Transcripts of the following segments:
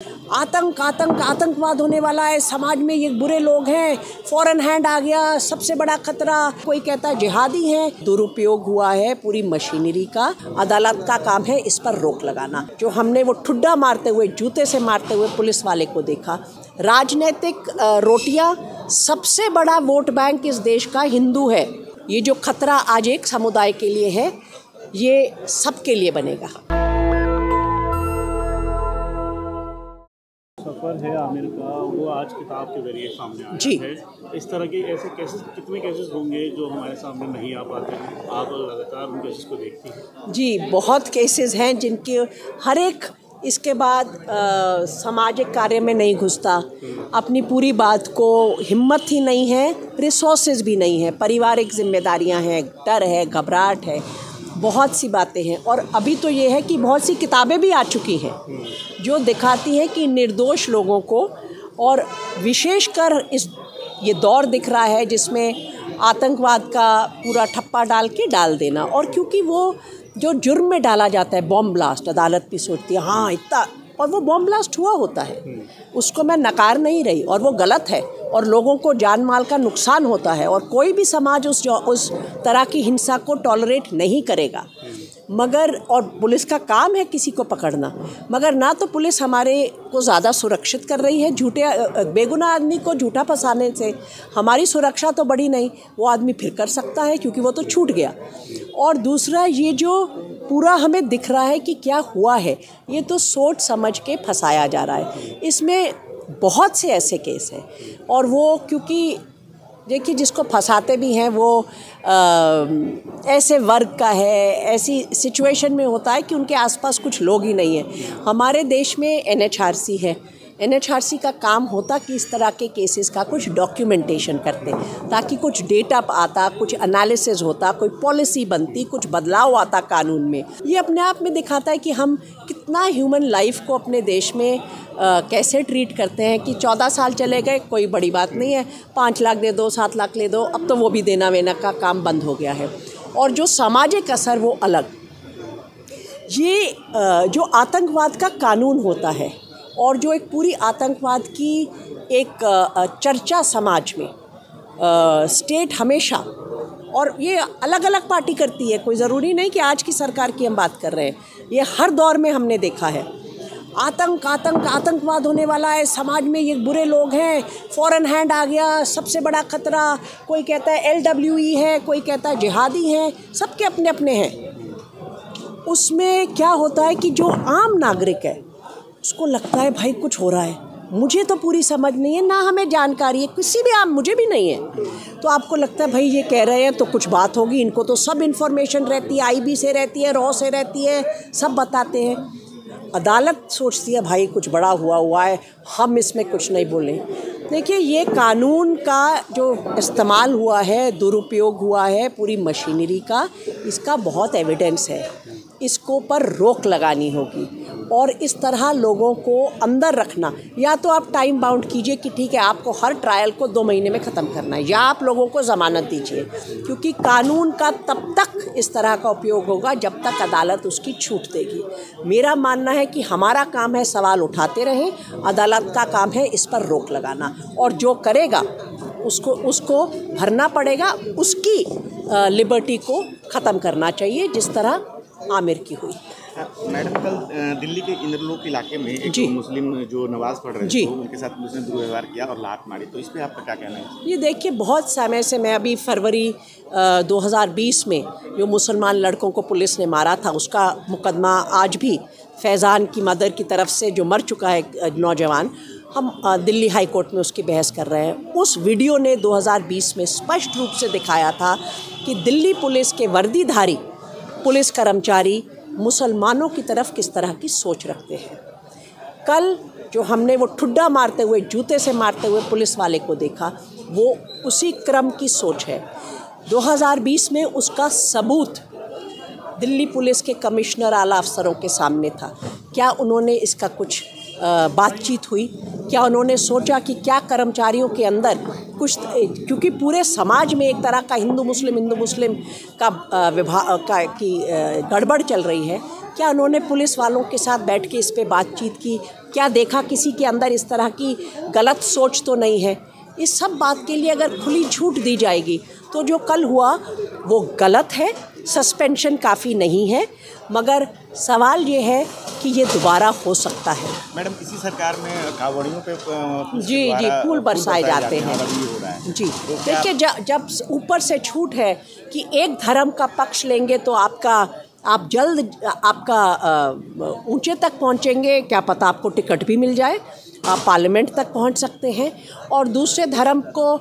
आतंकवाद होने वाला है, समाज में ये बुरे लोग हैं, फॉरेन हैंड आ गया, सबसे बड़ा खतरा। कोई कहता है जिहादी हैं। दुरुपयोग हुआ है पूरी मशीनरी का। अदालत का काम है इस पर रोक लगाना। जो हमने वो ठुड्डा मारते हुए, जूते से मारते हुए पुलिस वाले को देखा। राजनीतिक रोटियां, सबसे बड़ा वोट बैंक इस देश का हिंदू है। ये जो खतरा आज एक समुदाय के लिए है, ये सबके लिए बनेगा। सफ़र है आमिर का, वो आज किताब के जरिए सामने आया जी है। इस तरह के ऐसे केसेस, कितने केसेस होंगे जो हमारे सामने नहीं आ पाते हैं? आप लगातार उन केसेस को देखती हैं। जी, बहुत केसेस हैं जिनके हर एक इसके बाद सामाजिक कार्य में नहीं घुसता। अपनी पूरी बात को हिम्मत ही नहीं है, रिसोर्सेज भी नहीं है, पारिवारिक जिम्मेदारियां हैं, डर है, घबराहट है, बहुत सी बातें हैं। और अभी तो ये है कि बहुत सी किताबें भी आ चुकी हैं जो दिखाती हैं कि निर्दोष लोगों को, और विशेषकर ये दौर दिख रहा है जिसमें आतंकवाद का पूरा ठप्पा डाल देना। और क्योंकि वो जो जुर्म में डाला जाता है बॉम्ब ब्लास्ट, अदालत भी सोचती है हाँ इतना, और वो बॉम्ब ब्लास्ट हुआ होता है, उसको मैं नकार नहीं रही, और वो गलत है और लोगों को जान माल का नुकसान होता है, और कोई भी समाज उस तरह की हिंसा को टॉलरेट नहीं करेगा। मगर और पुलिस का काम है किसी को पकड़ना, मगर ना तो पुलिस हमारे को ज़्यादा सुरक्षित कर रही है। बेगुनाह आदमी को झूठा फंसाने से हमारी सुरक्षा तो बढ़ी नहीं, वो आदमी फिर कर सकता है क्योंकि वो तो छूट गया। और दूसरा, ये जो पूरा हमें दिख रहा है कि क्या हुआ है, ये तो सोच समझ के फंसाया जा रहा है। इसमें बहुत से ऐसे केस हैं, और वो क्योंकि देखिए जिसको फंसाते भी हैं वो ऐसे वर्ग का है, ऐसी सिचुएशन में होता है कि उनके आसपास कुछ लोग ही नहीं हैं। हमारे देश में NHRC है, NHRC का काम होता कि इस तरह के केसेस का कुछ डॉक्यूमेंटेशन करते, ताकि कुछ डेटा आता, कुछ एनालिसिस होता, कोई पॉलिसी बनती, कुछ बदलाव आता कानून में। ये अपने आप में दिखाता है कि हम कितना ह्यूमन लाइफ को अपने देश में कैसे ट्रीट करते हैं कि 14 साल चले गए, कोई बड़ी बात नहीं है, 5 लाख दे दो, 7 लाख ले दो, अब तो वो भी देना वेना का काम बंद हो गया है। और जो सामाजिक असर वो अलग। ये जो आतंकवाद का कानून होता है, और जो एक पूरी आतंकवाद की एक चर्चा समाज में स्टेट हमेशा, और ये अलग अलग पार्टी करती है, कोई ज़रूरी नहीं कि आज की सरकार की हम बात कर रहे हैं, ये हर दौर में हमने देखा है। आतंकवाद होने वाला है, समाज में ये बुरे लोग हैं, फॉरेन हैंड आ गया, सबसे बड़ा खतरा। कोई कहता है LWE है, कोई कहता है जिहादी हैं, सबके अपने अपने हैं। उसमें क्या होता है कि जो आम नागरिक है उसको लगता है भाई कुछ हो रहा है, मुझे तो पूरी समझ नहीं है, ना हमें जानकारी है, किसी भी आम, मुझे भी नहीं है, तो आपको लगता है भाई ये कह रहे हैं तो कुछ बात होगी, इनको तो सब इन्फॉर्मेशन रहती है, IB से रहती है, रॉ से रहती है, सब बताते हैं। अदालत सोचती है भाई कुछ बड़ा हुआ है, हम इसमें कुछ नहीं बोलें। देखिए ये कानून का जो इस्तेमाल हुआ है, दुरुपयोग हुआ है पूरी मशीनरी का, इसका बहुत एविडेंस है। इसको पर रोक लगानी होगी, और इस तरह लोगों को अंदर रखना, या तो आप टाइम बाउंड कीजिए कि ठीक है आपको हर ट्रायल को 2 महीने में ख़त्म करना है, या आप लोगों को ज़मानत दीजिए, क्योंकि कानून का तब तक इस तरह का उपयोग होगा जब तक अदालत उसकी छूट देगी। मेरा मानना है कि हमारा काम है सवाल उठाते रहें, अदालत का काम है इस पर रोक लगाना, और जो करेगा उसको भरना पड़ेगा, उसकी लिबर्टी को ख़त्म करना चाहिए जिस तरह आमिर की हुई। मैडम, कल दिल्ली के इंद्रलोक इलाके में एक मुस्लिम जो नमाज पढ़ रहे थे, उनके साथ पुलिस ने दुर्व्यवहार किया और लात मारी, तो इस पे आपका क्या कहना है? ये देखिए बहुत समय से, मैं अभी फरवरी 2020 में जो मुसलमान लड़कों को पुलिस ने मारा था, उसका मुकदमा आज भी फैज़ान की मदर की तरफ से जो मर चुका है नौजवान, हम दिल्ली हाई कोर्ट में उसकी बहस कर रहे हैं। उस वीडियो ने 2020 में स्पष्ट रूप से दिखाया था कि दिल्ली पुलिस के वर्दीधारी पुलिस कर्मचारी मुसलमानों की तरफ किस तरह की सोच रखते हैं। कल जो हमने वो ठुड्डा मारते हुए, जूते से मारते हुए पुलिस वाले को देखा, वो उसी क्रम की सोच है। 2020 में उसका सबूत दिल्ली पुलिस के कमिश्नर, आला अफसरों के सामने था। क्या उन्होंने इसका कुछ बातचीत हुई? क्या उन्होंने सोचा कि क्या कर्मचारियों के अंदर कुछ, क्योंकि पूरे समाज में एक तरह का हिंदू मुस्लिम का विभाग का की गड़बड़ चल रही है, क्या उन्होंने पुलिस वालों के साथ बैठ के इस पे बातचीत की? क्या देखा किसी के अंदर इस तरह की गलत सोच तो नहीं है? इस सब बात के लिए अगर खुली छूट दी जाएगी तो जो कल हुआ वो गलत है। सस्पेंशन काफ़ी नहीं है, मगर सवाल ये है कि ये दोबारा हो सकता है। मैडम, इसी सरकार में कांवड़ियों पे जी फूल बरसाए जाते हैं जी। देखिए, जब ऊपर से छूट है कि एक धर्म का पक्ष लेंगे तो आप जल्द ऊंचे तक पहुंचेंगे, क्या पता आपको टिकट भी मिल जाए, आप पार्लियामेंट तक पहुंच सकते हैं। और दूसरे धर्म को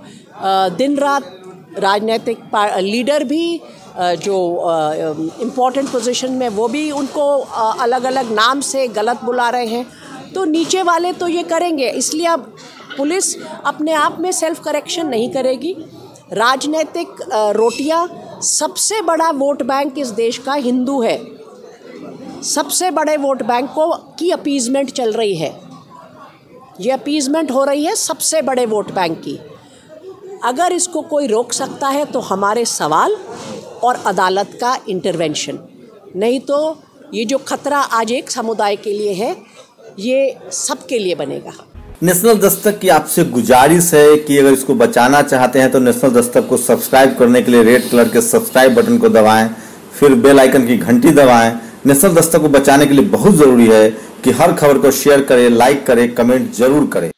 दिन रात राजनीतिक लीडर भी जो इम्पोर्टेंट पोजीशन में, वो भी उनको अलग अलग नाम से गलत बुला रहे हैं, तो नीचे वाले तो ये करेंगे। इसलिए अब पुलिस अपने आप में सेल्फ करेक्शन नहीं करेगी। राजनीतिक रोटियां, सबसे बड़ा वोट बैंक इस देश का हिंदू है, सबसे बड़े वोट बैंक की अपीजमेंट चल रही है, ये अपीजमेंट हो रही है सबसे बड़े वोट बैंक की। अगर इसको कोई रोक सकता है तो हमारे सवाल और अदालत का इंटरवेंशन, नहीं तो ये जो खतरा आज एक समुदाय के लिए है ये सबके लिए बनेगा। नेशनल दस्तक की आपसे गुजारिश है कि अगर इसको बचाना चाहते हैं तो नेशनल दस्तक को सब्सक्राइब करने के लिए रेड कलर के सब्सक्राइब बटन को दबाएं, फिर बेल आइकन की घंटी दबाएं। नेशनल दस्तक को बचाने के लिए बहुत जरूरी है कि हर खबर को शेयर करें, लाइक करें, कमेंट जरूर करें।